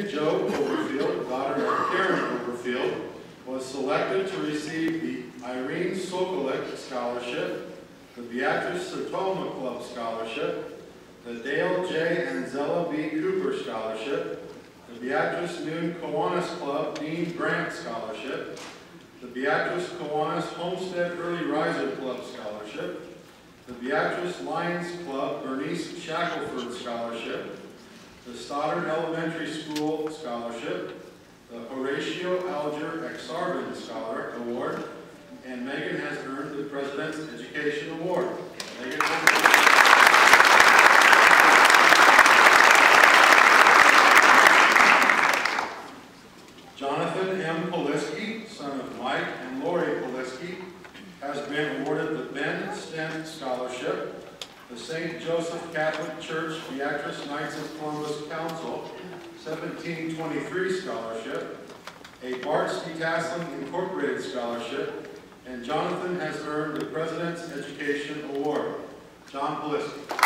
Jo Overfield, daughter of Karen Overfield, was selected to receive the Irene Sokolik Scholarship, the Beatrice Sertoma Club Scholarship, the Dale J. and Zella B. Cooper Scholarship, the Beatrice Noon Kiwanis Club Dean Grant Scholarship, the Beatrice Kiwanis Homestead Early Riser Club Scholarship, the Beatrice Lions Club Bernice Shackelford Scholarship, the Stoddard Elementary School Scholarship, the Horatio Alger Exarban Scholar Award, and Megan has earned the President's Education Award. Megan, Jonathan M. Poliski, son of Mike and Lori Poliski, has been awarded the Ben Stent Scholarship, the St. Joseph Catholic Church Beatrice Knights of Columbus Council 1723 Scholarship, a Bart C. Tasling Incorporated Scholarship, and Jonathan has earned the President's Education Award. John Poliski.